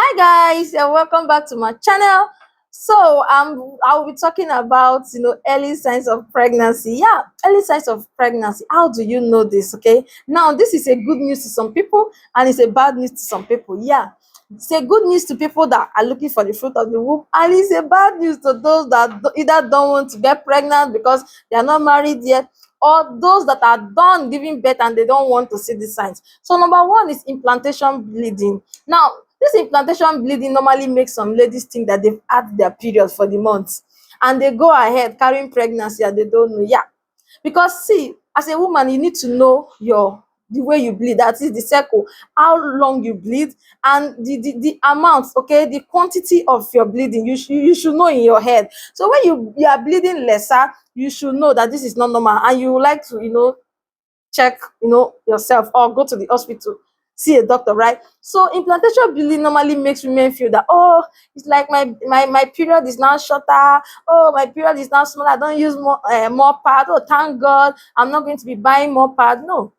Hi guys, and welcome back to my channel. I'll be talking about early signs of pregnancy. Yeah, early signs of pregnancy. How do you know this? Okay, now this is a good news to some people and it's a bad news to some people. Yeah, it's a good news to people that are looking for the fruit of the womb, and it's a bad news to those that either don't want to get pregnant because they are not married yet, or those that are done giving birth and they don't want to see the signs. So number one is implantation bleeding. Now, this implantation bleeding normally makes some ladies think that they've had their period for the month and they go ahead carrying pregnancy and they don't know. Yeah, because see, as a woman, you need to know the way you bleed, that is the cycle, how long you bleed, and the amount, okay, the quantity of your bleeding. You should know in your head. So when you are bleeding lesser, you should know that this is not normal and you would like to check yourself or go to the hospital, see a doctor, right? So implantation bleeding normally makes women feel that, oh, it's like my period is now shorter. Oh, my period is now smaller. I don't use more pad. Oh, thank God, I'm not going to be buying more pad. No,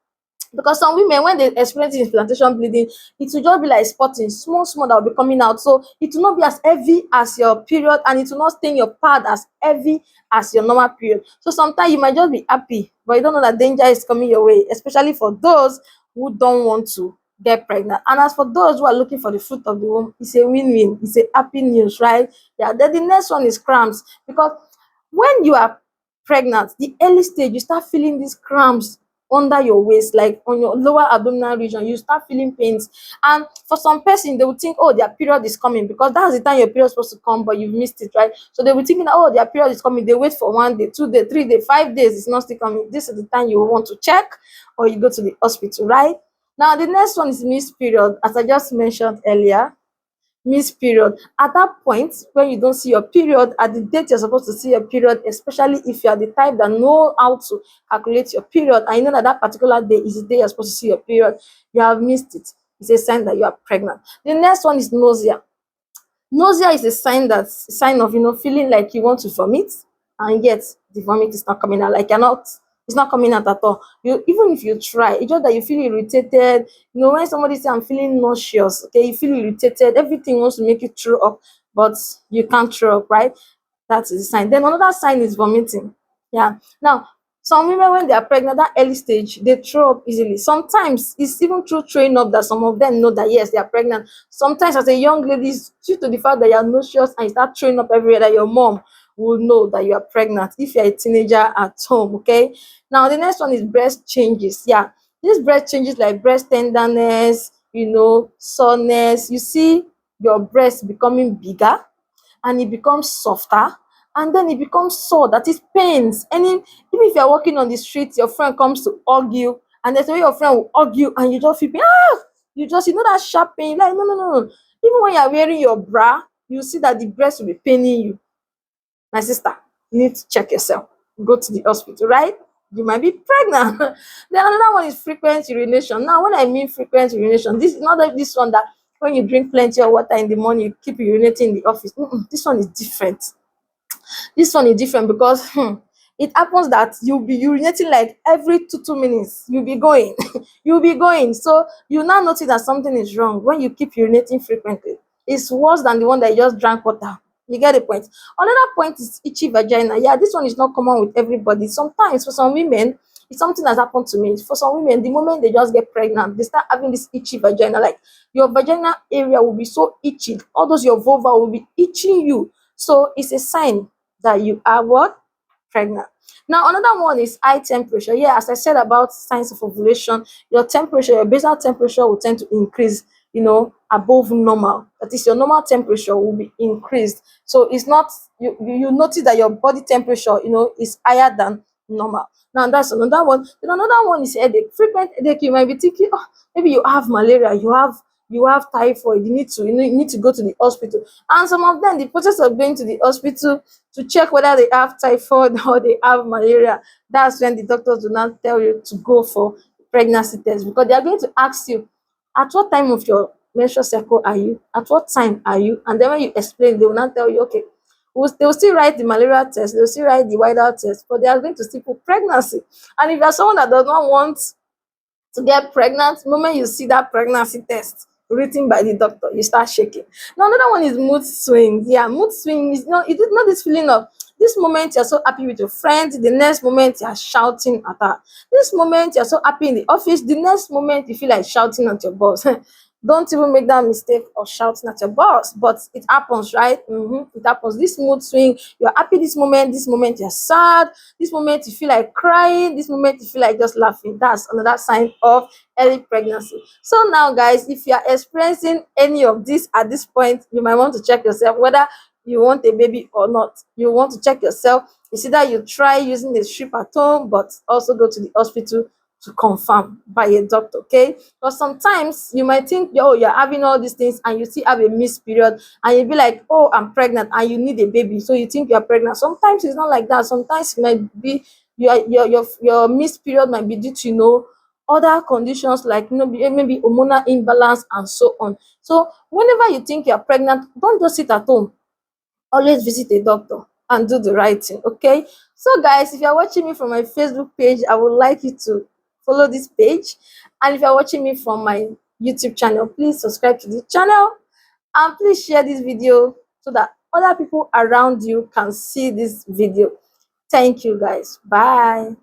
because some women, when they experience implantation bleeding, it will just be like spotting, small small, that will be coming out. So it will not be as heavy as your period, and it will not stain your pad as heavy as your normal period. So sometimes you might just be happy, but you don't know that danger is coming your way, especially for those who don't want to get pregnant. And as for those who are looking for the fruit of the womb, it's a win-win, it's a happy news, right? Yeah. Then the next one is cramps, because when you are pregnant, the early stage, you start feeling these cramps under your waist, like on your lower abdominal region. You start feeling pains, and for some person, they will think, oh, their period is coming, because that's the time your period is supposed to come, but you've missed it, right? So they will think that, oh, their period is coming. They wait for 1 day, 2 day, 3 day, 5 days, it's not still coming. This is the time you want to check, or you go to the hospital, right? Now the next one is missed period, as I just mentioned earlier. Missed period, at that point when you don't see your period at the date you're supposed to see your period, especially if you are the type that know how to calculate your period, and you know that that particular day is the day you're supposed to see your period, you have missed it. It's a sign that you are pregnant. The next one is nausea. Nausea is a sign of feeling like you want to vomit, and yet the vomit is not coming out. Like it's not coming out at all. You, even if you try, it's just that you feel irritated. When somebody say I'm feeling nauseous, okay, you feel irritated, everything wants to make you throw up, but you can't throw up, right? That is a sign. Then another sign is vomiting. Yeah. Now, some women, when they are pregnant, that early stage, they throw up easily. Sometimes it's even through throwing up that some of them know that yes, they are pregnant. Sometimes, as a young lady, it's due to the fact that you are nauseous and you start throwing up everywhere, that your mom will know that you are pregnant if you're a teenager at home. Okay. Now, the next one is breast changes. Yeah. These breast changes, like breast tenderness, soreness. You see your breast becoming bigger, and it becomes softer, and then it becomes sore, that is pains. And even if you're walking on the street, your friend comes to hug you, and there's a way your friend will hug you and you just feel pain. You know that sharp pain, like no no no no. Even when you're wearing your bra, you see that the breast will be paining you. My sister, you need to check yourself, go to the hospital, right? You might be pregnant. Then another one is frequent urination. Now, when I mean frequent urination, this is not like this one that when you drink plenty of water in the morning, you keep urinating in the office. This one is different. This one is different because it happens that you'll be urinating like every 2 minutes. You'll be going, you'll be going. So you now notice that something is wrong when you keep urinating frequently. It's worse than the one that you just drank water. You get the point. Another point is itchy vagina. Yeah, this one is not common with everybody. Sometimes for some women, it's something that's happened to me. For some women, the moment they just get pregnant, they start having this itchy vagina. Like your vagina area will be so itchy. All those your vulva will be itching you. So it's a sign that you are what? Pregnant. Now, another one is high temperature. Yeah, as I said about signs of ovulation, your temperature, your basal temperature will tend to increase, above normal. That is, your normal temperature will be increased. So it's not, you notice that your body temperature, is higher than normal. Now, that's another one. Then another one is headache. Frequent headache, you might be thinking, oh, maybe you have malaria, you have typhoid, you need to go to the hospital. And some of them, the process of going to the hospital to check whether they have typhoid or they have malaria, that's when the doctors do not tell you to go for pregnancy test, because they are going to ask you, at what time of your menstrual cycle are you? At what time are you? And then when you explain, they will not tell you, okay, they will still write the malaria test, they will still write the whiteout test, but they are going to still put pregnancy. And if you are someone that does not want to get pregnant, the moment you see that pregnancy test, written by the doctor, you start shaking. Now another one is mood swings. Yeah, mood swings, it is not this feeling of this moment you're so happy with your friends, the next moment you're shouting at her. This moment you're so happy in the office, the next moment you feel like shouting at your boss. Don't even make that mistake of shouting at your boss, but it happens, right? It happens. This mood swing, you're happy this moment you're sad, this moment you feel like crying, this moment you feel like just laughing. That's another sign of early pregnancy. So now, guys, if you are experiencing any of this at this point, you might want to check yourself whether you want a baby or not. You want to check yourself. It's either you try using the strip at home, but also go to the hospital to confirm by a doctor, okay? Because sometimes you might think, oh, you're having all these things and you still have a missed period, and you'll be like, oh, I'm pregnant, and you need a baby, so you think you're pregnant. Sometimes it's not like that. Sometimes it might be your missed period might be due to other conditions like maybe hormonal imbalance and so on. So whenever you think you're pregnant, don't just sit at home. Always visit a doctor and do the right thing, okay? So guys, if you're watching me from my Facebook page, I would like you to follow this page, and if you're watching me from my YouTube channel, please subscribe to the channel, and please share this video so that other people around you can see this video. Thank you, guys. Bye.